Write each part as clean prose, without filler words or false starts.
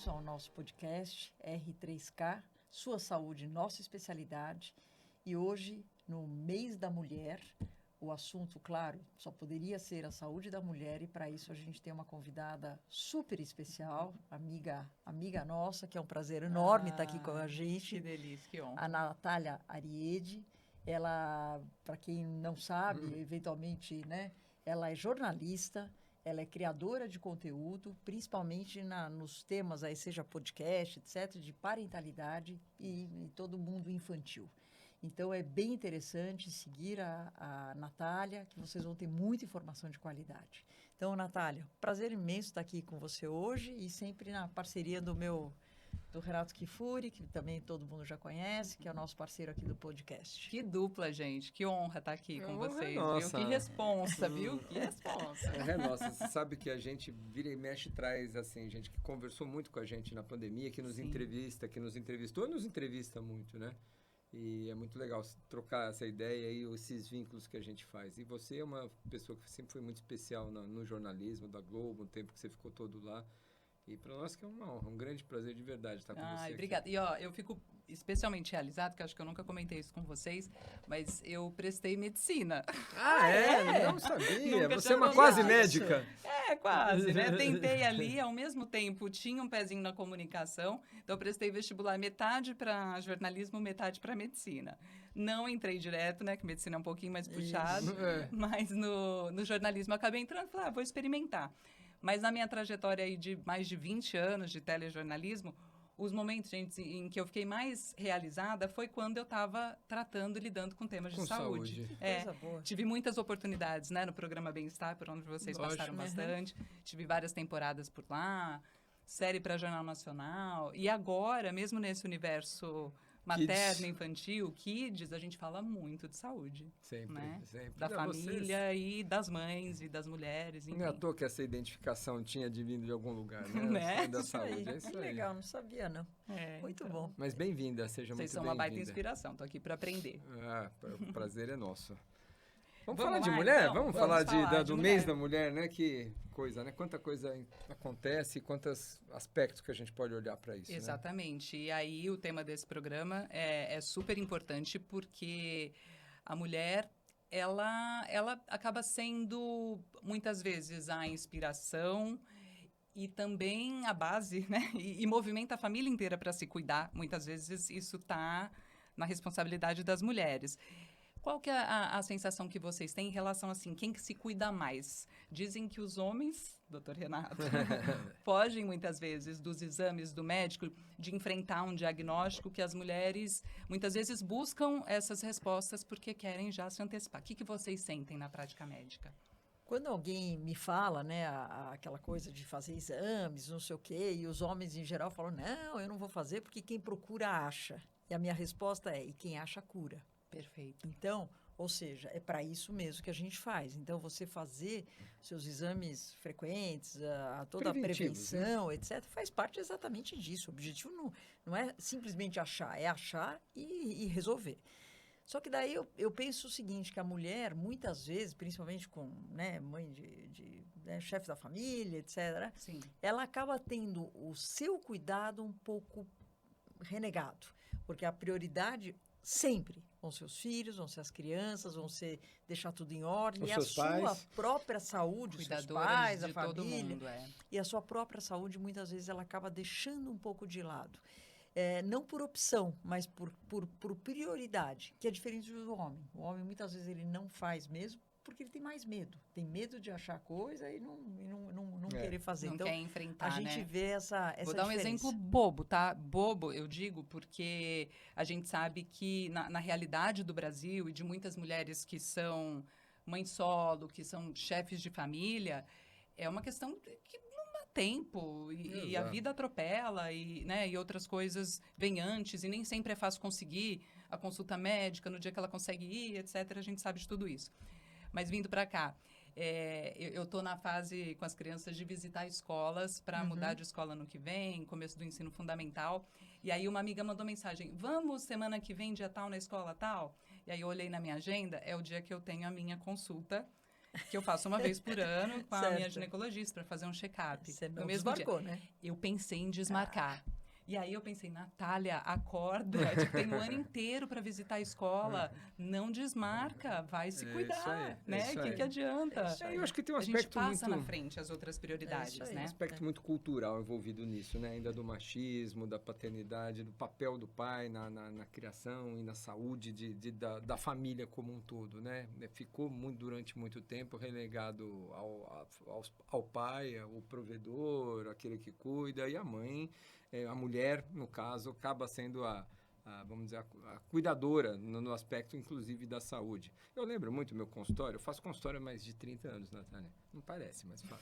bem-vindos ao nosso podcast R3K, Sua Saúde, Nossa Especialidade. E hoje, no mês da mulher, o assunto, claro, só poderia ser a saúde da mulher, e para isso a gente tem uma convidada super especial, amiga nossa, que é um prazer enorme estar aqui com a gente. Que delícia, que honra. A Natália Ariede. Ela, para quem não sabe, eventualmente, né, ela é jornalista, ela é criadora de conteúdo, principalmente nos temas, aí, seja podcast, etc., de parentalidade e todo mundo infantil. Então, é bem interessante seguir a Natália, que vocês vão ter muita informação de qualidade. Então, Natália, prazer imenso estar aqui com você hoje e sempre na parceria do Renato Kifuri, que também todo mundo já conhece, que é o nosso parceiro aqui do podcast. Que dupla, gente. Que honra estar aqui com vocês. Nossa. Viu? Que responsa, viu? Que responsa. É nossa, você sabe que a gente vira e mexe traz, assim, gente que conversou muito com a gente na pandemia, que nos entrevista, que nos entrevistou e nos entrevista muito, né? E é muito legal trocar essa ideia e esses vínculos que a gente faz. E você é uma pessoa que sempre foi muito especial no jornalismo da Globo, o tempo que você ficou todo lá. E para nós que é uma honra, um grande prazer de verdade estar com você. Obrigada. E, ó, eu fico especialmente realizado, que acho que eu nunca comentei isso com vocês, mas eu prestei medicina. Não sabia. Nunca Você é uma tinha quase contado médica. Quase, né? Tentei ali, ao mesmo tempo, tinha um pezinho na comunicação, então eu prestei vestibular metade para jornalismo, metade para medicina. Não entrei direto, né? Que medicina é um pouquinho mais puxado, mas no jornalismo eu acabei entrando e falei, vou experimentar. Mas na minha trajetória aí de mais de 20 anos de telejornalismo, os momentos, gente, em que eu fiquei mais realizada foi quando eu estava tratando e lidando com temas de saúde. Coisa boa. Tive muitas oportunidades, né, no programa Bem-Estar, por onde vocês passaram bastante. Tive várias temporadas por lá, série para Jornal Nacional. E agora, mesmo nesse universo materno, infantil, kids, a gente fala muito de saúde. Sempre, né? sempre. Da família e das mães e das mulheres, enfim. Não é à toa que essa identificação tinha de vindo de algum lugar, né? Da saúde, é isso que aí. legal, não sabia, não. Muito bom. Mas bem-vinda, seja muito bem-vinda. Vocês são uma baita inspiração, tô aqui para aprender. O prazer é nosso. Vamos Vamos falar de lá, mulher? então? Vamos Vamos falar falar do de mês mulher. da mulher, né? Que coisa, né? Quanta coisa acontece, quantos aspectos que a gente pode olhar para isso, Exatamente. Né? E aí o tema desse programa é super importante porque a mulher, ela acaba sendo, muitas vezes, a inspiração e também a base, né? E movimenta a família inteira para se cuidar. Muitas vezes isso está na responsabilidade das mulheres. Qual que é a sensação que vocês têm em relação, assim, quem que se cuida mais? Dizem que os homens, doutor Renato, fogem muitas vezes dos exames do médico, de enfrentar um diagnóstico que as mulheres, muitas vezes, buscam essas respostas porque querem já se antecipar. O que vocês sentem na prática médica? Quando alguém me fala, né, aquela coisa de fazer exames, não sei o quê, e os homens em geral falam, não, eu não vou fazer porque quem procura acha. E a minha resposta é, e quem acha cura. Perfeito. Então, ou seja, é para isso mesmo que a gente faz. Então, você fazer seus exames frequentes, toda a prevenção, etc., faz parte exatamente disso. O objetivo não é simplesmente achar, é achar e resolver. Só que daí eu penso o seguinte, que a mulher, muitas vezes, principalmente com, né, mãe de chefe da família, etc., Sim. ela acaba tendo o seu cuidado um pouco renegado. Porque a prioridade sempre vão ser os filhos, vão ser as crianças, vão ser deixar tudo em ordem. Os e a seus sua pais. própria saúde, os seus Cuidadoras pais, de a família. todo mundo, E a sua própria saúde, muitas vezes, ela acaba deixando um pouco de lado. Não por opção, mas por prioridade, que é diferente do homem. O homem, muitas vezes, ele não faz mesmo, porque ele tem mais medo. Tem medo de achar coisa e não querer fazer. Não então, quer enfrentar, a gente vê essa Vou dar um diferença. exemplo bobo, tá? Bobo, eu digo, porque a gente sabe que na realidade do Brasil e de muitas mulheres que são mães solo, que são chefes de família, é uma questão que não dá tempo e a vida atropela e outras coisas vêm antes e nem sempre é fácil conseguir a consulta médica no dia que ela consegue ir, etc. A gente sabe de tudo isso. Mas vindo para cá, eu estou na fase com as crianças de visitar escolas para mudar de escola no que vem, começo do ensino fundamental. E aí uma amiga mandou mensagem, vamos semana que vem, dia tal, na escola tal? E aí eu olhei na minha agenda, é o dia que eu tenho a minha consulta que eu faço uma vez por ano com a Certo. minha ginecologista para fazer um check-up. Você No não mesmo dia. desmarcou, né? Eu pensei em desmarcar. E aí eu pensei, Natália, acorda, tipo, tem um ano inteiro para visitar a escola, não desmarca, vai se É cuidar, isso aí, é né? isso O aí. que adianta? É isso aí. Eu acho que tem um A gente aspecto passa muito... na frente as outras prioridades, aí. Um né? aspecto muito cultural envolvido nisso, né? Ainda do machismo, da paternidade, do papel do pai na criação e na saúde da família como um todo, né? Ficou durante muito tempo relegado ao pai, ao provedor, aquele que cuida, e a mãe, a mulher, no caso, acaba sendo vamos dizer, a cuidadora no aspecto, inclusive, da saúde. Eu lembro muito do meu consultório, eu faço consultório há mais de 30 anos, Natália. Não parece, mas fala.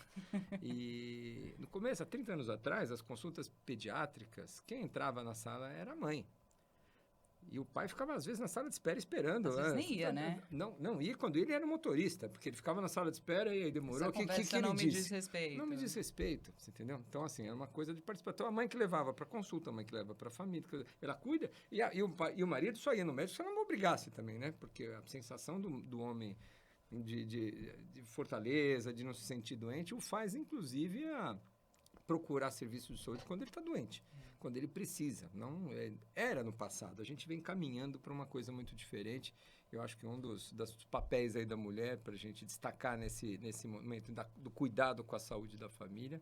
E no começo, há 30 anos atrás, as consultas pediátricas, quem entrava na sala era a mãe. E o pai ficava, às vezes, na sala de espera esperando. Às vezes nem ia, né? Não ia quando ele era motorista, porque ele ficava na sala de espera e aí demorou. Essa O que conversa ele não me disse? diz respeito. Não me diz respeito, você entendeu? Então, assim, é uma coisa de participar. Então, a mãe que levava para consulta, a mãe que leva para a família, ela cuida, e o marido só ia no médico se ela não obrigasse também, né? Porque a sensação do homem de fortaleza, de não se sentir doente, o faz, inclusive, a procurar serviços de saúde quando ele está doente, quando ele precisa. Não era no passado. A gente vem caminhando para uma coisa muito diferente. Eu acho que dos papéis aí da mulher, para a gente destacar nesse momento do cuidado com a saúde da família,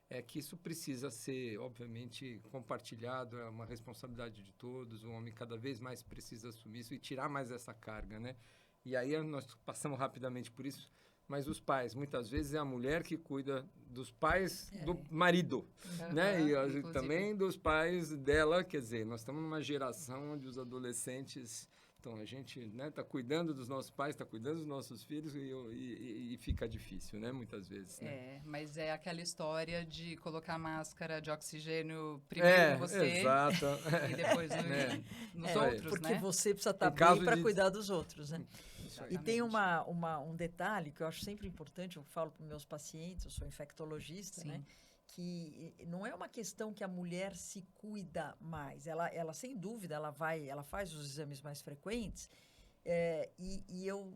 é que isso precisa ser, obviamente, compartilhado, é uma responsabilidade de todos, o homem cada vez mais precisa assumir isso e tirar mais essa carga, né? E aí nós passamos rapidamente por isso, mas os pais, muitas vezes é a mulher que cuida dos pais do marido, né? E também dos pais dela, quer dizer, nós estamos numa geração onde os adolescentes... Então, a gente está cuidando dos nossos pais, está cuidando dos nossos filhos e fica difícil, né? Muitas vezes. Né? Mas é aquela história de colocar máscara de oxigênio primeiro em você exato. E depois nos outros, porque né? você precisa estar bem para cuidar dos outros, né? Exatamente. E tem um detalhe que eu acho sempre importante, eu falo para os meus pacientes, eu sou infectologista, Sim. né? Que não é uma questão que a mulher se cuida mais. Ela sem dúvida, ela faz os exames mais frequentes. E eu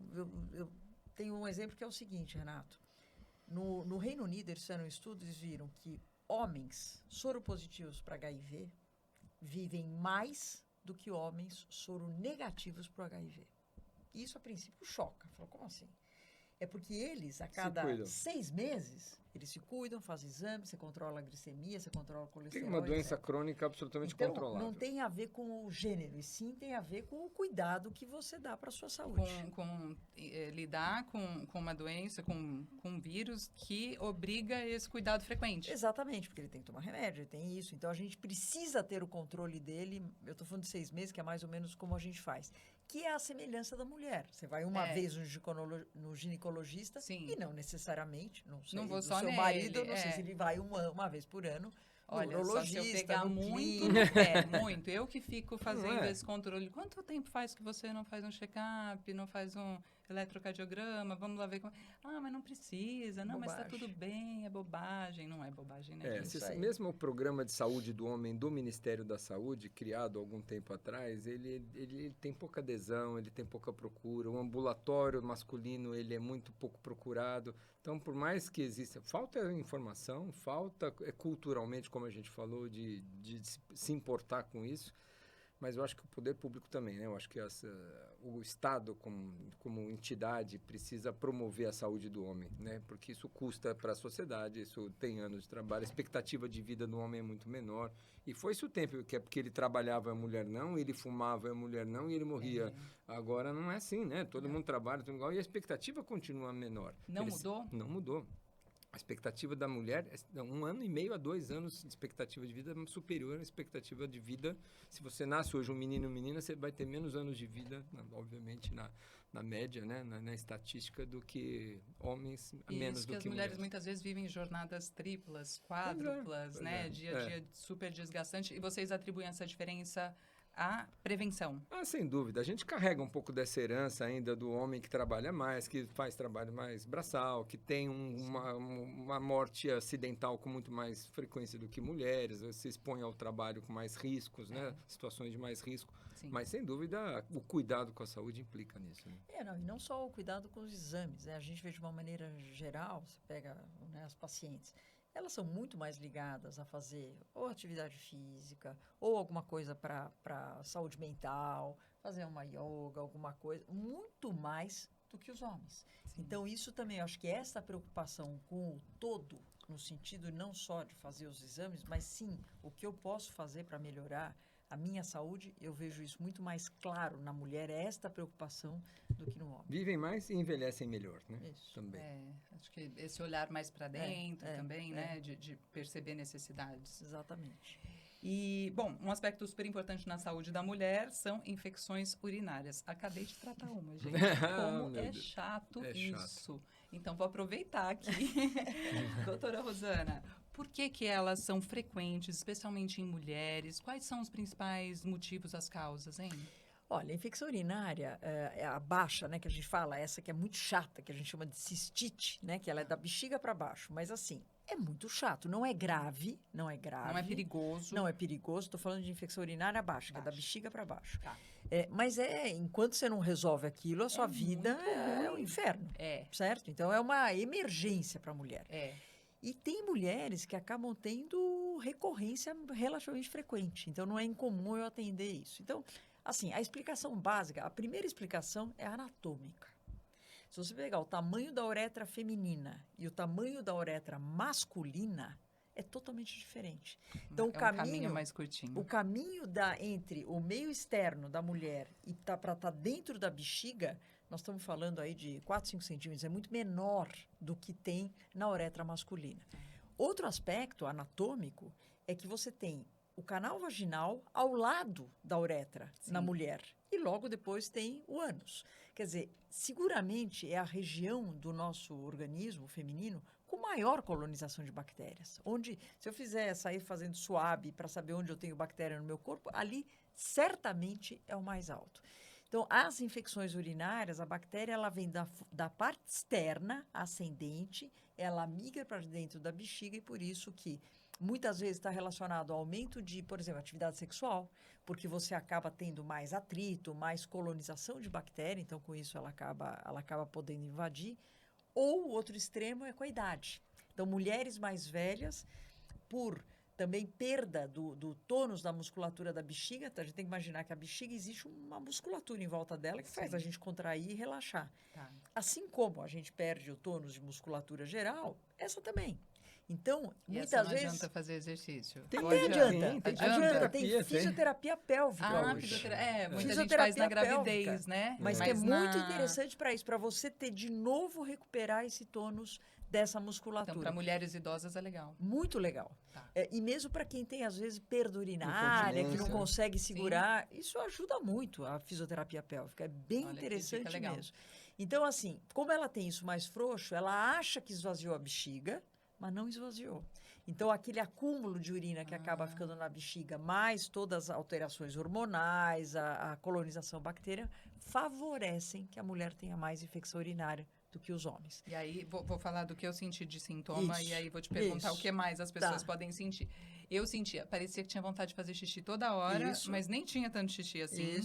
tenho um exemplo que é o seguinte, Renato. No Reino Unido, eles fizeram um estudo, eles viram que homens soropositivos para HIV vivem mais do que homens soronegativos para o HIV. Isso, a princípio, choca. Falou, como assim? É porque eles, a cada 6 meses, eles se cuidam, fazem exames, você controla a glicemia, você controla o colesterol. Tem uma doença etc. crônica absolutamente então, controlável. Não tem a ver com o gênero, e sim tem a ver com o cuidado que você dá para a sua saúde. Lidar com uma doença, com um vírus que obriga esse cuidado frequente. Exatamente, porque ele tem que tomar remédio, ele tem isso. Então, a gente precisa ter o controle dele. Eu estou falando de 6 meses, que é mais ou menos como a gente faz. Que é a semelhança da mulher. Você vai uma vez no ginecologista Sim. e não necessariamente, não sei, não vou do só seu nele, marido, não sei se ele vai uma vez por ano. Olha, urologista, só se eu pegar muito clínico. no pé, muito. Eu que fico fazendo é. esse controle. Quanto tempo faz que você não faz um check-up, não faz um eletrocardiograma? Vamos lá ver como... Ah, mas não precisa. Não, mas está tudo bem, é bobagem. Não é bobagem, né? Mesmo o programa de saúde do homem do Ministério da Saúde, criado há algum tempo atrás, ele tem pouca adesão, ele tem pouca procura. O ambulatório masculino, ele é muito pouco procurado. Então, por mais que exista... Falta informação, falta culturalmente, como a gente falou, de se importar com isso. Mas eu acho que o poder público também, né? Eu acho que o Estado, como entidade, precisa promover a saúde do homem, né? Porque isso custa para a sociedade, isso tem anos de trabalho, a expectativa de vida do homem é muito menor. E foi isso o tempo, que é porque ele trabalhava e a mulher não, ele fumava e a mulher não, e ele morria. Agora não é assim, né? Todo mundo trabalha, tudo igual, e a expectativa continua menor. Mudou? Não mudou. A expectativa da mulher é 1 ano e meio a 2 anos de expectativa de vida superior à expectativa de vida. Se você nasce hoje um menino ou menina, você vai ter menos anos de vida, obviamente, na média, né? Na estatística, do que homens, menos do que as mulheres mulheres. muitas vezes vivem jornadas triplas, quádruplas, né? Dia a dia super desgastante. E vocês atribuem essa diferença a prevenção. Sem dúvida. A gente carrega um pouco dessa herança ainda do homem que trabalha mais, que faz trabalho mais braçal, que tem uma morte acidental com muito mais frequência do que mulheres, se expõe ao trabalho com mais riscos, né? Situações de mais risco. Sim. Mas, sem dúvida, o cuidado com a saúde implica nisso. Né? E não só o cuidado com os exames, né? A gente vê de uma maneira geral, você pega, né, as pacientes, elas são muito mais ligadas a fazer ou atividade física, ou alguma coisa para saúde mental, fazer uma yoga, alguma coisa, muito mais do que os homens. Sim. Então, isso também, eu acho que essa preocupação com o todo, no sentido não só de fazer os exames, mas sim o que eu posso fazer para melhorar a minha saúde, eu vejo isso muito mais claro na mulher, esta preocupação, do que no homem. Vivem mais e envelhecem melhor, né? Isso. Também. Acho que esse olhar mais para dentro também, né? De perceber necessidades. Exatamente. E, bom, um aspecto super importante na saúde da mulher são infecções urinárias. Acabei de tratar uma, gente. Como Meu é Deus. chato É isso. Então, vou aproveitar aqui. Doutora Rosana, por que elas são frequentes, especialmente em mulheres? Quais são os principais motivos, as causas, hein? Olha, a infecção urinária, é a baixa, né, que a gente fala, essa que é muito chata, que a gente chama de cistite, né, que ela é da bexiga para baixo. Mas, assim, é muito chato. Não é grave, não é grave. Não é perigoso. Não é perigoso. Estou falando de infecção urinária baixa, que é da bexiga para baixo. Tá. Mas enquanto você não resolve aquilo, a sua vida é um inferno. Certo? Então, é uma emergência para a mulher. E tem mulheres que acabam tendo recorrência relativamente frequente. Então, não é incomum eu atender isso. Então, assim, a explicação básica, a primeira explicação é anatômica. Se você pegar o tamanho da uretra feminina e o tamanho da uretra masculina, é totalmente diferente. Então, um caminho mais curtinho. O caminho entre o meio externo da mulher e para estar dentro da bexiga, nós estamos falando aí de 4, 5 centímetros, é muito menor do que tem na uretra masculina. Outro aspecto anatômico é que você tem o canal vaginal ao lado da uretra na mulher. E logo depois tem o ânus. Quer dizer, seguramente é a região do nosso organismo feminino com maior colonização de bactérias. Onde, se eu sair fazendo swab para saber onde eu tenho bactéria no meu corpo, ali certamente é o mais alto. Então, as infecções urinárias, a bactéria ela vem da parte externa, ascendente, ela migra para dentro da bexiga e por isso que muitas vezes está relacionado ao aumento de, por exemplo, atividade sexual, porque você acaba tendo mais atrito, mais colonização de bactéria, então com isso ela acaba podendo invadir. Ou o outro extremo é com a idade. Então, mulheres mais velhas, por também perda do tônus da musculatura da bexiga, então a gente tem que imaginar que a bexiga existe uma musculatura em volta dela que faz a gente contrair e relaxar. Assim como a gente perde o tônus de musculatura geral, essa também. Então, muitas vezes... Não adianta fazer exercício. Até adianta. Tem fisioterapia pélvica hoje. Muita gente faz na gravidez, né? Mas que é muito interessante para isso, para você ter de novo recuperar esse tônus dessa musculatura. Então, para mulheres idosas é legal. Muito legal. E mesmo para quem tem, às vezes, perda urinária, que não consegue segurar, isso ajuda muito a fisioterapia pélvica. É bem interessante mesmo. Então, assim, como ela tem isso mais frouxo, ela acha que esvaziou a bexiga, mas não esvaziou. Então, aquele acúmulo de urina que acaba ficando na bexiga, mais todas as alterações hormonais, a colonização bacteriana, favorecem que a mulher tenha mais infecção urinária do que os homens. E aí, vou falar do que eu senti de sintoma e aí vou te perguntar o que mais as pessoas podem sentir. Eu sentia, parecia que tinha vontade de fazer xixi toda hora, mas nem tinha tanto xixi assim.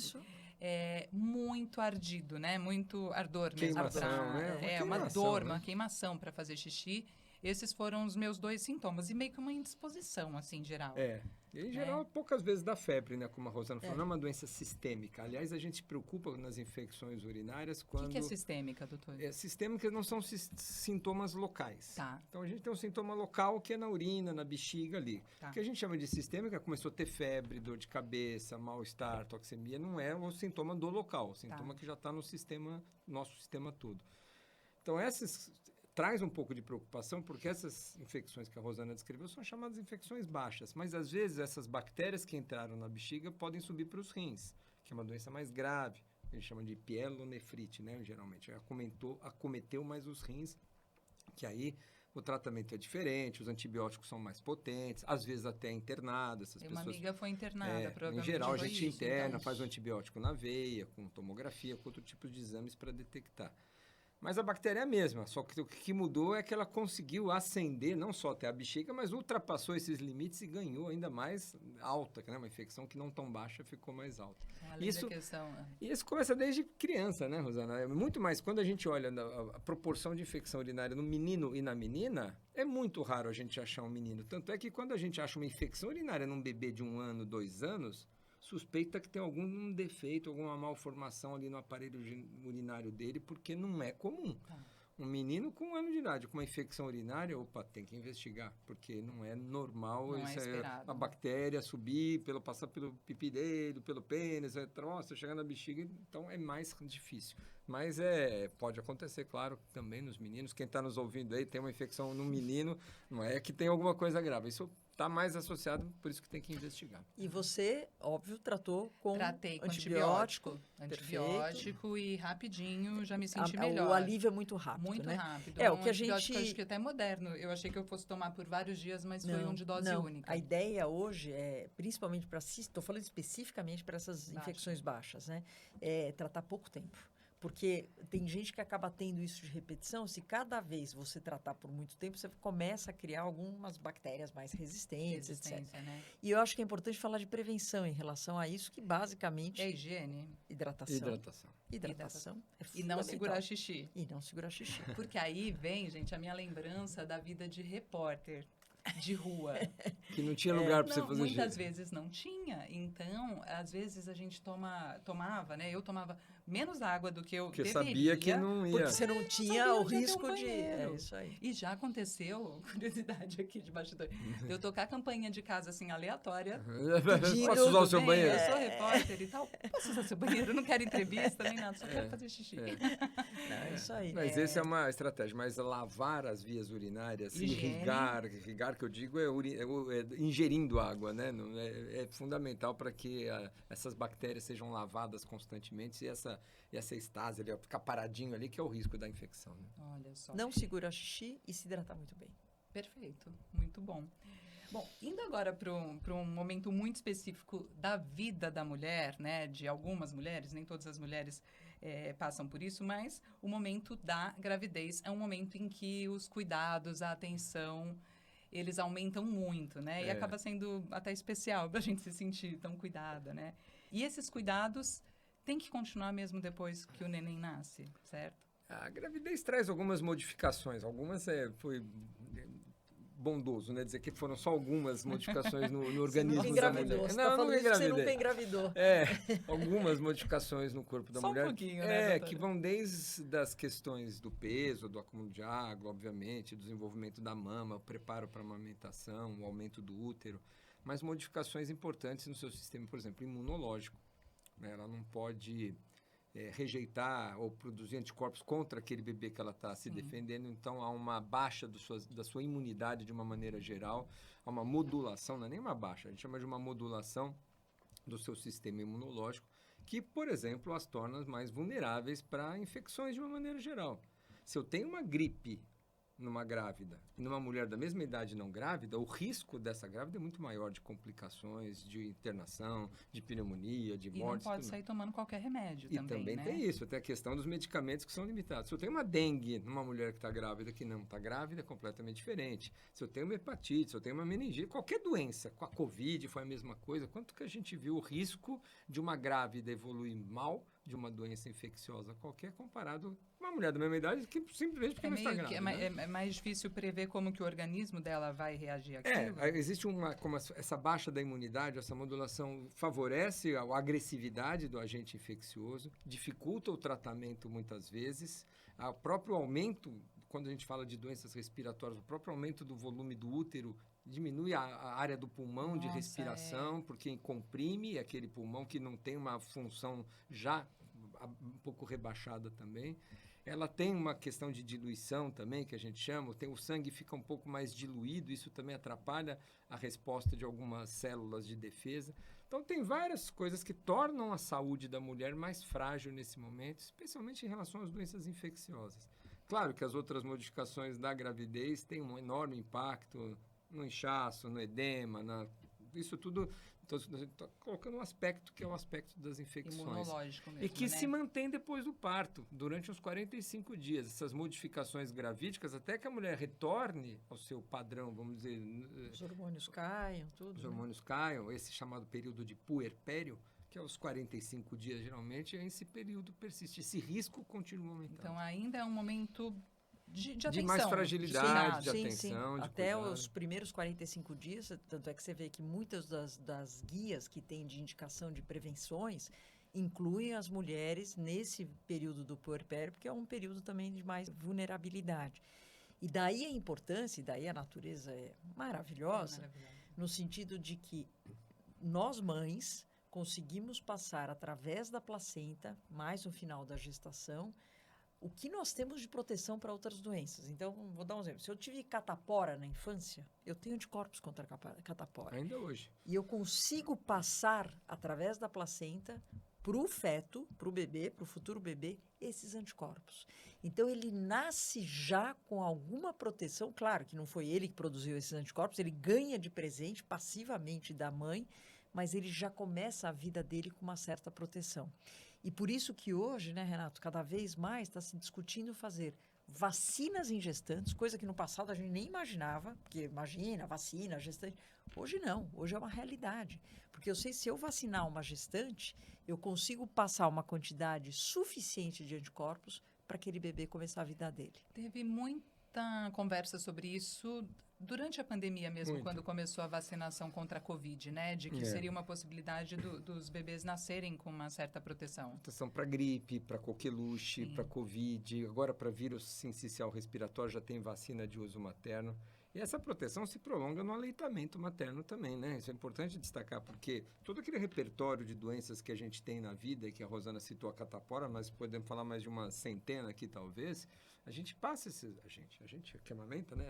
Muito ardido, né? Muito ardor mesmo. Queimação, né? Uma dor, uma queimação para fazer xixi. Esses foram os meus 2 sintomas. E meio que uma indisposição, assim, geral. Em geral, poucas vezes dá febre, né? Como a Rosana falou, não é uma doença sistêmica. Aliás, a gente se preocupa nas infecções urinárias quando... O que é sistêmica, doutor? Sistêmicas não são sintomas locais. Então, a gente tem um sintoma local que é na urina, na bexiga ali. O que a gente chama de sistêmica, começou a ter febre, dor de cabeça, mal-estar, toxemia, não é o sintoma do local. O sintoma que já está no nosso sistema todo. Então, traz um pouco de preocupação, porque essas infecções que a Rosana descreveu são chamadas infecções baixas, mas às vezes essas bactérias que entraram na bexiga podem subir para os rins, que é uma doença mais grave, que a gente chama de pielonefrite, né, geralmente. Acometeu mais os rins, que aí o tratamento é diferente, os antibióticos são mais potentes, às vezes até internado, essas Uma pessoas... amiga foi internada, Em provavelmente geral, a foi gente isso, interna, então. faz o antibiótico na veia, com tomografia, com outro tipo de exames para detectar. Mas a bactéria é a mesma, só que o que mudou é que ela conseguiu ascender, não só até a bexiga, mas ultrapassou esses limites e ganhou ainda mais alta, né? Uma infecção que não tão baixa ficou mais alta. Além da questão... E isso começa desde criança, né, Rosana? É muito mais, quando a gente olha a proporção de infecção urinária no menino e na menina, é muito raro a gente achar um menino. Tanto é que quando a gente acha uma infecção urinária num bebê de 1 ano, 2 anos, suspeita que tem algum defeito, alguma malformação ali no aparelho urinário dele, porque não é comum. Tá. Um menino com 1 ano de idade com uma infecção urinária, opa, tem que investigar, porque não é normal Não é esperado. a bactéria subir, passar pelo pipi dele, pelo pênis, chegar na bexiga, então é mais difícil. Mas pode acontecer, claro, também nos meninos. Quem está nos ouvindo aí tem uma infecção no menino, não é que tem alguma coisa grave. Isso está mais associado, por isso que tem que investigar. E você, óbvio, tratou com Tratei com antibiótico. Antibiótico e rapidinho já me senti melhor. O alívio é muito rápido, Muito né? rápido. O que a gente... Acho que até moderno. Eu achei que eu fosse tomar por vários dias, mas foi um de dose única. A ideia hoje é, principalmente para... Estou falando especificamente para essas infecções baixas, né? É tratar pouco tempo. Porque tem gente que acaba tendo isso de repetição. Se cada vez você tratar por muito tempo, você começa a criar algumas bactérias mais resistentes, etc. Né? E eu acho que é importante falar de prevenção em relação a isso, que basicamente... É higiene. Hidratação. É e não segurar xixi. E não segurar xixi. Porque aí vem, gente, a minha lembrança da vida de repórter. De rua. Que não tinha lugar para você fazer xixi. Muitas vezes não tinha. Então, às vezes a gente tomava, né? Eu tomava menos água do que eu deveria. Porque sabia que não ia. Porque você não tinha o risco de... É isso aí. E já aconteceu, curiosidade aqui de bastidor, de eu tocar a campainha de casa, assim, aleatória. Posso usar o seu banheiro? Eu sou repórter e tal. Posso usar o seu banheiro? Não quero entrevista nem nada, só quero fazer xixi. É isso aí. Mas essa é uma estratégia. Mas lavar as vias urinárias, irrigar, que eu digo é ingerindo água, né? É fundamental para que essas bactérias sejam lavadas constantemente e essa estase ali, ficar paradinho ali, que é o risco da infecção. Né? Olha só. Não segurar xixi e se hidratar muito bem. Perfeito, muito bom. Bom, indo agora para um momento muito específico da vida da mulher, né? De algumas mulheres, nem todas as mulheres passam por isso, mas o momento da gravidez é um momento em que os cuidados, a atenção... eles aumentam muito, né? E acaba sendo até especial para a gente se sentir tão cuidada, né? E esses cuidados têm que continuar mesmo depois que o neném nasce, certo? A gravidez traz algumas modificações. Algumas foi bondoso, né? Dizer que foram só algumas modificações no organismo da mulher. Você nunca engravidou. Algumas modificações no corpo da só mulher. Um pouquinho, né, que vão desde as questões do peso, do acúmulo de água, obviamente, do desenvolvimento da mama, o preparo para a amamentação, o aumento do útero, mas modificações importantes no seu sistema, por exemplo, imunológico. Né? Ela não pode rejeitar ou produzir anticorpos contra aquele bebê que ela está se defendendo, então há uma baixa da sua imunidade de uma maneira geral, há uma modulação, não é nem uma baixa, a gente chama de uma modulação do seu sistema imunológico, que, por exemplo, as torna mais vulneráveis para infecções de uma maneira geral. Se eu tenho uma gripe numa grávida e numa mulher da mesma idade não grávida, o risco dessa grávida é muito maior de complicações, de internação, de pneumonia, de morte. E não pode sair tomando qualquer remédio também, E também né? tem isso, tem a questão dos medicamentos que são limitados. Se eu tenho uma dengue numa mulher que está grávida, que não está grávida, é completamente diferente. Se eu tenho uma hepatite, se eu tenho uma meningite, qualquer doença, com a Covid foi a mesma coisa. Quanto que a gente viu o risco de uma grávida evoluir mal de uma doença infecciosa qualquer comparado com uma mulher da mesma idade que simplesmente porque não está grávida. É mais difícil prever como que o organismo dela vai reagir àquilo. Existe como essa baixa da imunidade, essa modulação favorece a agressividade do agente infeccioso, dificulta o tratamento muitas vezes, o próprio aumento, quando a gente fala de doenças respiratórias, o próprio aumento do volume do útero diminui a área do pulmão de respiração, porque comprime aquele pulmão que não tem uma função já um pouco rebaixada também. Ela tem uma questão de diluição também, que a gente chama, o sangue fica um pouco mais diluído, isso também atrapalha a resposta de algumas células de defesa. Então, tem várias coisas que tornam a saúde da mulher mais frágil nesse momento, especialmente em relação às doenças infecciosas. Claro que as outras modificações da gravidez têm um enorme impacto no inchaço, no edema, isso tudo. Então, a gente está colocando um aspecto que é o aspecto das infecções. Imunológico mesmo, E que né? se mantém depois do parto, durante os 45 dias. Essas modificações gravídicas, até que a mulher retorne ao seu padrão, vamos dizer, Os hormônios caem, tudo. os né? hormônios caiam, esse chamado período de puerpério, que é os 45 dias, geralmente, esse período persiste. Esse risco continua aumentando. Então, ainda é um momento de atenção. De mais fragilidade, de Sim, atenção, de Até cuidado. os primeiros 45 dias, tanto é que você vê que muitas das guias que tem de indicação de prevenções incluem as mulheres nesse período do puerpério, porque é um período também de mais vulnerabilidade. E daí a importância, e daí a natureza é maravilhosa, Maravilhoso. no sentido de que nós mães conseguimos passar através da placenta, mais no final da gestação, o que nós temos de proteção para outras doenças. Então, vou dar um exemplo. Se eu tive catapora na infância, eu tenho anticorpos contra a catapora. Ainda hoje. E eu consigo passar, através da placenta, para o feto, para o bebê, para o futuro bebê, esses anticorpos. Então, ele nasce já com alguma proteção. Claro que não foi ele que produziu esses anticorpos, ele ganha de presente passivamente da mãe, mas ele já começa a vida dele com uma certa proteção. E por isso que hoje, né, Renato, cada vez mais está se discutindo fazer vacinas em gestantes, coisa que no passado a gente nem imaginava, porque imagina, vacina, gestante. Hoje não, hoje é uma realidade. Porque eu sei, se eu vacinar uma gestante, eu consigo passar uma quantidade suficiente de anticorpos para aquele bebê começar a vida dele. Teve muita conversa sobre isso durante a pandemia mesmo, Muito. quando começou a vacinação contra a Covid, né? De que É. seria uma possibilidade dos bebês nascerem com uma certa proteção. Proteção para gripe, para coqueluche, Sim. para covid, agora para vírus sincicial respiratório já tem vacina de uso materno. E essa proteção se prolonga no aleitamento materno também, né? Isso é importante destacar, porque todo aquele repertório de doenças que a gente tem na vida, que a Rosana citou a catapora, mas podemos falar mais de uma centena aqui talvez, a gente passa esses... A gente que amamenta, né?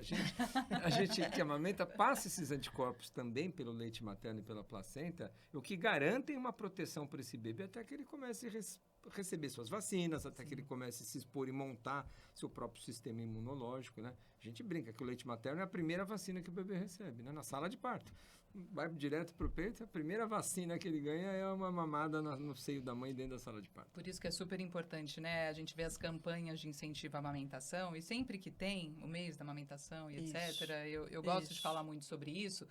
A gente que amamenta passa esses anticorpos também pelo leite materno e pela placenta, o que garantem uma proteção para esse bebê até que ele comece a receber suas vacinas, até que ele comece a se expor e montar seu próprio sistema imunológico, né? A gente brinca que o leite materno é a primeira vacina que o bebê recebe, né? Na sala de parto. Vai direto para o peito, a primeira vacina que ele ganha é uma mamada no seio da mãe dentro da sala de parto. Por isso que é super importante, né? A gente vê as campanhas de incentivo à amamentação e sempre que tem o mês da amamentação e Isso. etc., eu gosto de Isso. falar muito sobre isso.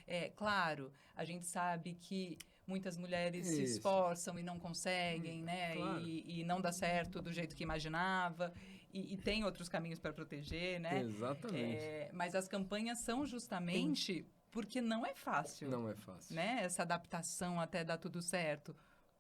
É claro, a gente sabe que muitas mulheres se Isso. esforçam e não conseguem, né? claro. E não dá certo do jeito que imaginava. E tem outros caminhos para proteger, né? Exatamente. Mas as campanhas são justamente porque não é fácil, Não é fácil. né? Essa adaptação até dar tudo certo.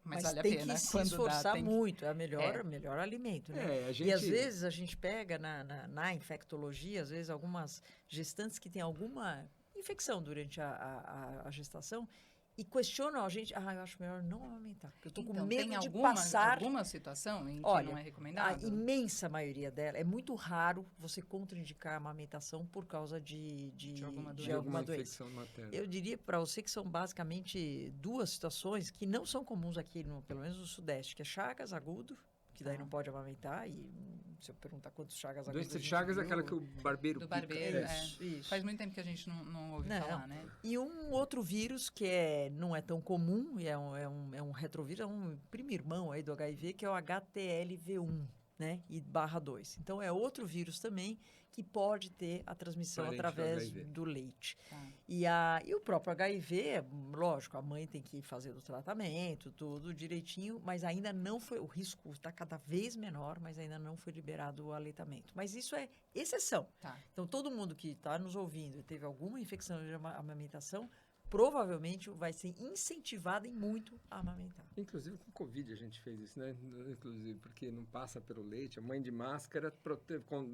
Mas vale tem a pena que se quando esforçar dá, tem que... muito, é o melhor alimento, né? É, a gente... E às vezes a gente pega na infectologia, às vezes algumas gestantes que têm alguma infecção durante a gestação e questionam a gente, eu acho melhor não amamentar, porque eu estou com Então, medo tem de alguma, passar. alguma situação em que Olha, não é A recomendado? imensa maioria dela, é muito raro você contraindicar a amamentação por causa de alguma de doença. alguma doença. infecção materna. Eu diria para você que são basicamente duas situações que não são comuns aqui, pelo menos no Sudeste, que é Chagas agudo, que daí não pode amamentar, e se eu perguntar quantos Chagas agudos Doença a de gente Chagas é viu, aquela que o barbeiro Do pica. barbeiro, Isso. Isso. Faz muito tempo que a gente não ouve Não. falar, né? E um outro vírus que não é tão comum, e é um retrovírus, é um primo irmão aí do HIV, que é o HTLV1, né? E /2. Então, é outro vírus também que pode ter a transmissão Parente do através HIV. do leite. Tá. E o próprio HIV, lógico, a mãe tem que fazer o tratamento, tudo direitinho, mas ainda não foi, o risco está cada vez menor, mas ainda não foi liberado o aleitamento. Mas isso é exceção. Tá. Então, todo mundo que está nos ouvindo e teve alguma infecção de amamentação, provavelmente vai ser incentivado em muito a amamentar. Inclusive com Covid a gente fez isso, né? Inclusive, porque não passa pelo leite, a mãe de máscara,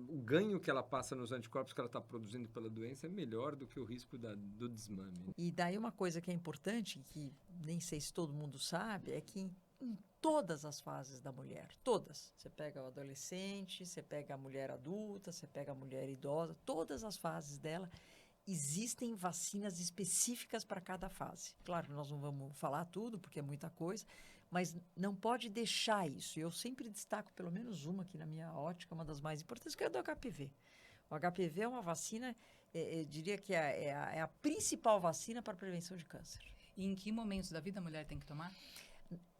o ganho que ela passa nos anticorpos que ela está produzindo pela doença é melhor do que o risco do desmame. E daí uma coisa que é importante, que nem sei se todo mundo sabe, é que em todas as fases da mulher, todas, você pega o adolescente, você pega a mulher adulta, você pega a mulher idosa, todas as fases dela, existem vacinas específicas para cada fase. Claro, nós não vamos falar tudo, porque é muita coisa, mas não pode deixar isso. Eu sempre destaco pelo menos uma aqui na minha ótica, uma das mais importantes, que é a do HPV. O HPV é uma vacina, eu diria que é a principal vacina para a prevenção de câncer. E em que momentos da vida a mulher tem que tomar?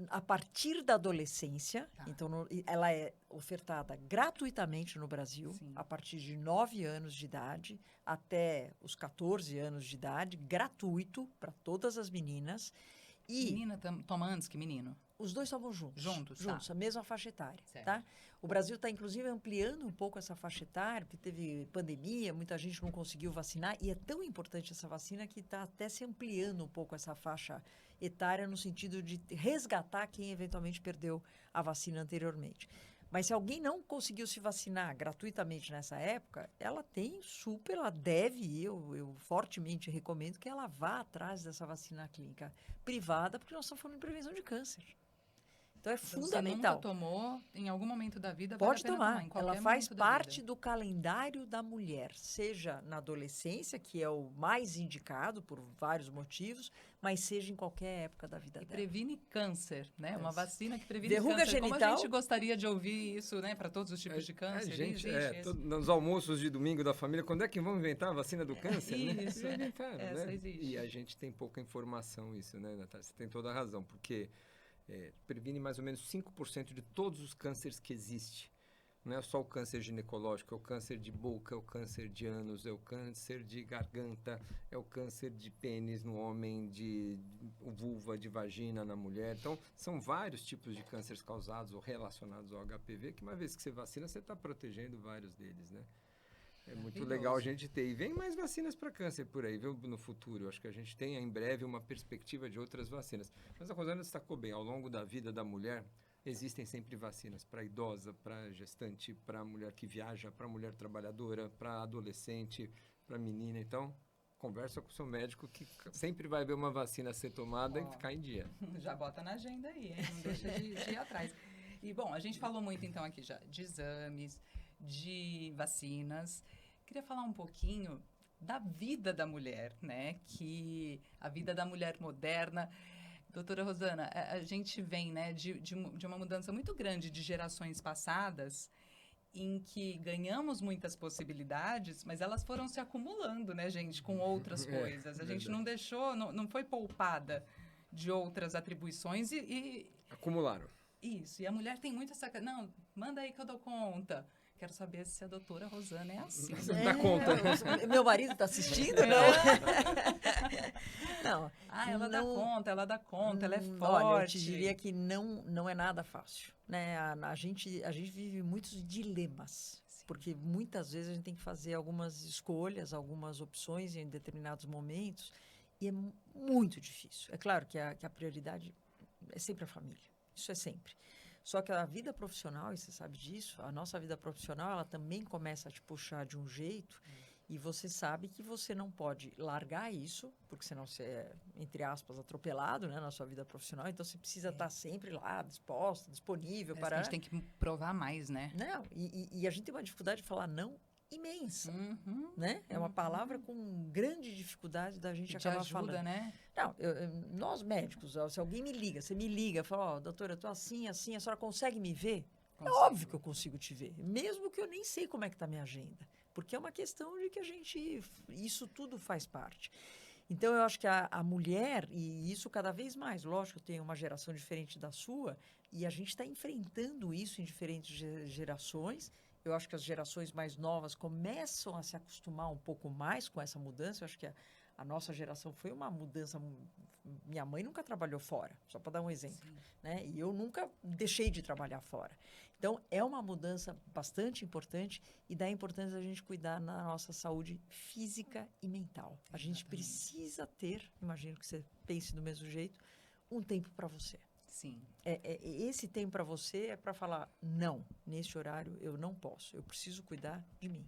A partir da adolescência, Tá. então ela é ofertada gratuitamente no Brasil, Sim. a partir de 9 anos de idade até os 14 anos de idade, gratuito para todas as meninas. E Menina toma antes que menino? os dois tomam juntos. Juntos, tá. Juntos, a mesma faixa etária. Certo. Tá? O Brasil está, inclusive, ampliando um pouco essa faixa etária, porque teve pandemia, muita gente não conseguiu vacinar, e é tão importante essa vacina que está até se ampliando um pouco essa faixa etária, no sentido de resgatar quem eventualmente perdeu a vacina anteriormente. Mas se alguém não conseguiu se vacinar gratuitamente nessa época, ela deve, eu fortemente recomendo que ela vá atrás dessa vacina clínica privada, porque nós estamos falando de prevenção de câncer. Então, é fundamental. Você nunca tomou, em algum momento da vida, Pode vale a pena tomar, em tomar. qualquer Ela faz momento da parte vida. do calendário da mulher, seja na adolescência, que é o mais indicado por vários motivos, mas seja em qualquer época da vida E dela. previne câncer, né? Uma Câncer. vacina que previne Verruga câncer. Como a genital. gente gostaria de ouvir isso, né? Para todos os tipos de câncer. Gente, Existe esse. nos almoços de domingo da família, quando é que vão inventar a vacina do câncer, né? Isso, Já inventaram, essa né? existe. E a gente tem pouca informação isso, né, Natália? Você tem toda a razão, porque previne mais ou menos 5% de todos os cânceres que existem. Não é só o câncer ginecológico, é o câncer de boca, é o câncer de ânus, é o câncer de garganta, é o câncer de pênis no homem, de vulva, de vagina na mulher. Então, são vários tipos de cânceres causados ou relacionados ao HPV, que uma vez que você vacina, você está protegendo vários deles, né? É muito legal a gente ter. E vem mais vacinas para câncer por aí, viu, no futuro. Eu acho que a gente tem em breve uma perspectiva de outras vacinas. Mas a Rosana destacou bem, ao longo da vida da mulher, existem sempre vacinas para idosa, para gestante, para mulher que viaja, para mulher trabalhadora, para adolescente, para menina. Então, conversa com o seu médico que sempre vai haver uma vacina a ser tomada e ficar em dia. Já bota na agenda aí, hein? Não deixa de ir atrás. E, bom, a gente falou muito, então, aqui já de exames, de vacinas. Queria falar um pouquinho da vida da mulher, né? Que a vida da mulher moderna... Doutora Rosana, a gente vem, né, de uma mudança muito grande de gerações passadas, em que ganhamos muitas possibilidades, mas elas foram se acumulando, né, gente, com outras coisas. A gente não deixou, não foi poupada de outras atribuições e... Acumularam. Isso, e a mulher tem muito essa... Não, manda aí que eu dou conta. Quero saber se a doutora Rosana é assim. Você dá conta. Meu marido está assistindo? Não. Ah, ela dá conta, ela é forte. Olha, eu te diria que não é nada fácil, né? A gente vive muitos dilemas, porque muitas vezes a gente tem que fazer algumas escolhas, algumas opções em determinados momentos, e é muito difícil. É claro que a prioridade é sempre a família, isso é sempre. Só que a vida profissional, e você sabe disso, a nossa vida profissional, ela também começa a te puxar de um jeito, e você sabe que você não pode largar isso, porque senão você é, entre aspas, atropelado, né, na sua vida profissional. Então, você precisa estar sempre lá, disposta, disponível para... A gente tem que provar mais, né? Não, e a gente tem uma dificuldade de falar não imensa, né? É uma palavra com grande dificuldade da gente acabar ajuda, falando. Né? Não, nós médicos, se alguém me liga, você me liga, fala, doutora, eu tô assim, a senhora consegue me ver? É óbvio que eu consigo te ver, mesmo que eu nem sei como é que está a minha agenda, porque é uma questão de que isso tudo faz parte. Então, eu acho que a mulher, e isso cada vez mais, lógico, eu tenho uma geração diferente da sua, e a gente está enfrentando isso em diferentes gerações. Eu acho que as gerações mais novas começam a se acostumar um pouco mais com essa mudança. Eu acho que a nossa geração foi uma mudança... Minha mãe nunca trabalhou fora, só para dar um exemplo, né? E eu nunca deixei de trabalhar fora. Então, é uma mudança bastante importante e da importância da gente cuidar da nossa saúde física e mental. A gente precisa ter, imagino que você pense do mesmo jeito, um tempo para você. Sim. Esse tempo para você é para falar, não, nesse horário eu não posso, eu preciso cuidar de mim.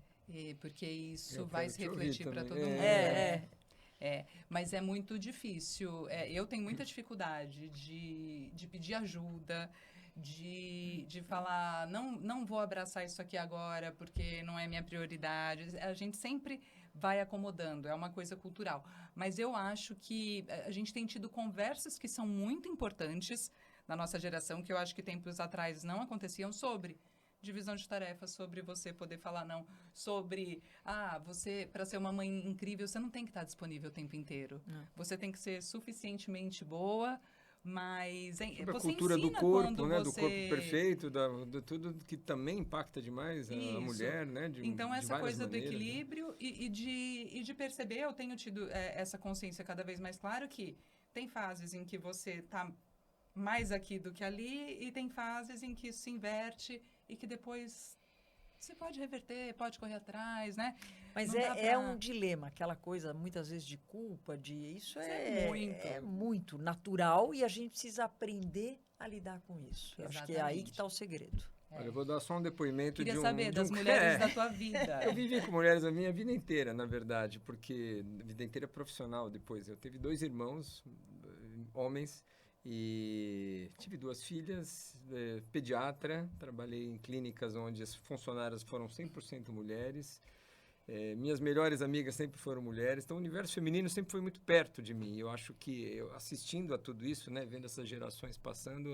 Porque isso vai se refletir para todo também. mundo. Mas é muito difícil. Eu tenho muita dificuldade de pedir ajuda, de falar, não vou abraçar isso aqui agora porque não é minha prioridade. A gente sempre vai acomodando, é uma coisa cultural. Mas eu acho que a gente tem tido conversas que são muito importantes na nossa geração, que eu acho que tempos atrás não aconteciam, sobre divisão de tarefas, sobre você poder falar não, sobre, você, para ser uma mãe incrível, você não tem que estar disponível o tempo inteiro. Não. Você tem que ser suficientemente boa, mas Sobre você a cultura do ensina corpo, quando né? você... Do corpo perfeito, de tudo que também impacta demais a Isso. mulher, né? Então, de essa várias coisa do maneiras, né? equilíbrio e de perceber, eu tenho tido essa consciência cada vez mais clara que tem fases em que você está mais aqui do que ali e tem fases em que isso se inverte e que depois você pode reverter, pode correr atrás, né? Mas Não dá é pra- um dilema, aquela coisa muitas vezes de culpa, isso é é muito natural e a gente precisa aprender a lidar com isso. Eu acho que é aí que Exatamente. está o segredo. Olha, eu vou dar só um depoimento Queria de um... saber de um- das mulheres da tua vida. Eu vivi com mulheres a minha vida inteira, na verdade, porque a vida inteira profissional depois. Eu tive 2 irmãos, homens, e tive 2 filhas, pediatra, trabalhei em clínicas onde as funcionárias foram 100% mulheres. Minhas melhores amigas sempre foram mulheres, então o universo feminino sempre foi muito perto de mim. Eu acho que, assistindo a tudo isso, né, vendo essas gerações passando,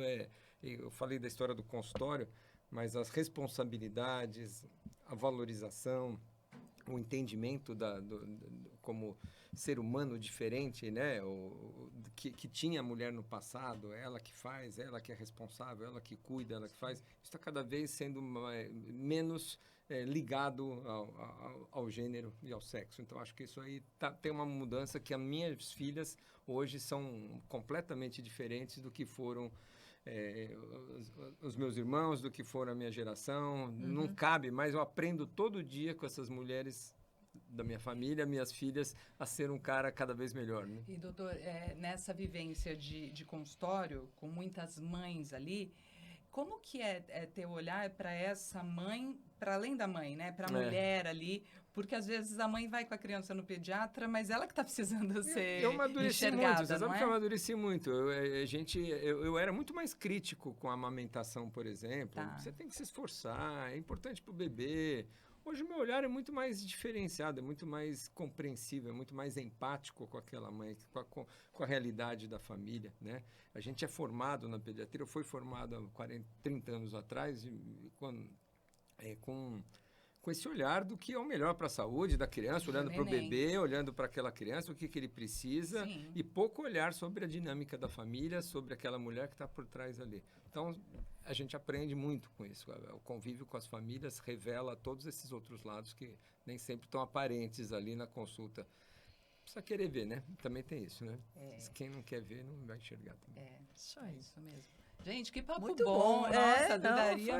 eu falei da história do consultório, mas as responsabilidades, a valorização, o entendimento como ser humano diferente, né, que tinha a mulher no passado, ela que faz, ela que é responsável, ela que cuida, ela que faz, isso está cada vez sendo menos ligado ao gênero e ao sexo. Então, acho que isso aí tem uma mudança que as minhas filhas hoje são completamente diferentes do que foram os meus irmãos, do que foram a minha geração. Não cabe mais, eu aprendo todo dia com essas mulheres da minha família, minhas filhas, a ser um cara cada vez melhor, né? E, doutor, nessa vivência de consultório, com muitas mães ali, como que é ter olhar para essa mãe, para além da mãe, né? Para a mulher ali, porque às vezes a mãe vai com a criança no pediatra, mas ela que está precisando ser Eu amadureci enxergada, muito, você sabe não que eu é? amadureci muito. Eu era muito mais crítico com a amamentação, por exemplo. Tá. Você tem que se esforçar, é importante para o bebê. Hoje o meu olhar é muito mais diferenciado, é muito mais compreensível, é muito mais empático com aquela mãe, com a realidade da família, né? A gente é formado na pediatria, eu fui formado há 30 anos atrás, com esse olhar do que é o melhor para a saúde da criança, olhando para o neném. bebê, olhando para aquela criança, o que ele precisa, Sim. e pouco olhar sobre a dinâmica da família, sobre aquela mulher que está por trás ali. Então, a gente aprende muito com isso. O convívio com as famílias revela todos esses outros lados que nem sempre estão aparentes ali na consulta. Precisa querer ver, né? Também tem isso, né? Quem não quer ver, não vai enxergar também. Isso aí. Isso mesmo. Gente, que papo Muito bom. bom. Nossa, Não, daria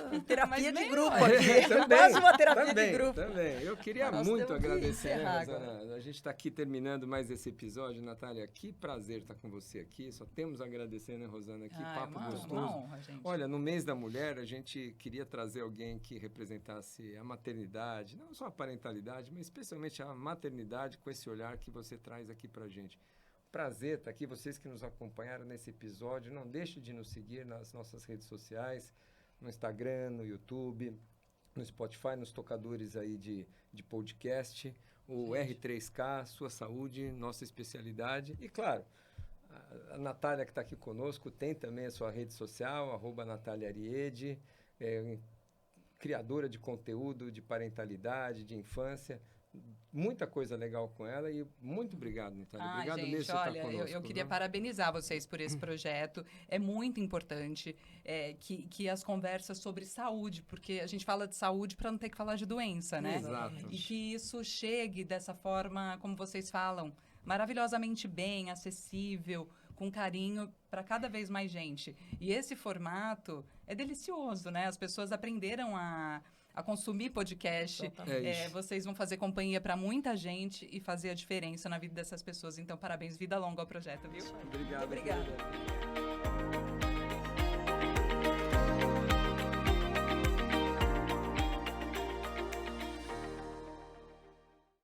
foi terapia mais de meia grupo hora. aqui. Quase uma terapia também, de grupo. Também. Eu queria Nós muito temos que agradecer, né, encerrar Rosana? A gente está aqui terminando mais esse episódio. Natália, que prazer estar com você aqui. Só temos a agradecer, né, Rosana? Que papo gostoso. Uma honra, gente. Olha, no mês da mulher, a gente queria trazer alguém que representasse a maternidade, não só a parentalidade, mas especialmente a maternidade, com esse olhar que você traz aqui pra gente. Prazer estar aqui, vocês que nos acompanharam nesse episódio. Não deixe de nos seguir nas nossas redes sociais, no Instagram, no YouTube, no Spotify, nos tocadores aí de podcast, o R3K, Sua Saúde, nossa especialidade. E, claro, a Natália que está aqui conosco tem também a sua rede social, @NataliaAriede, criadora de conteúdo de parentalidade, de infância. Muita coisa legal com ela e muito obrigado, Natália. Obrigado gente, mesmo por olha, estar conosco. eu queria viu? parabenizar vocês por esse projeto. É muito importante que as conversas sobre saúde, porque a gente fala de saúde para não ter que falar de doença, né? Exato. E que isso chegue dessa forma, como vocês falam, maravilhosamente bem, acessível, com carinho para cada vez mais gente. E esse formato é delicioso, né? As pessoas aprenderam a consumir podcast. Totalmente. Vocês vão fazer companhia para muita gente e fazer a diferença na vida dessas pessoas. Então, parabéns, vida longa ao projeto, viu? Obrigado. Obrigada.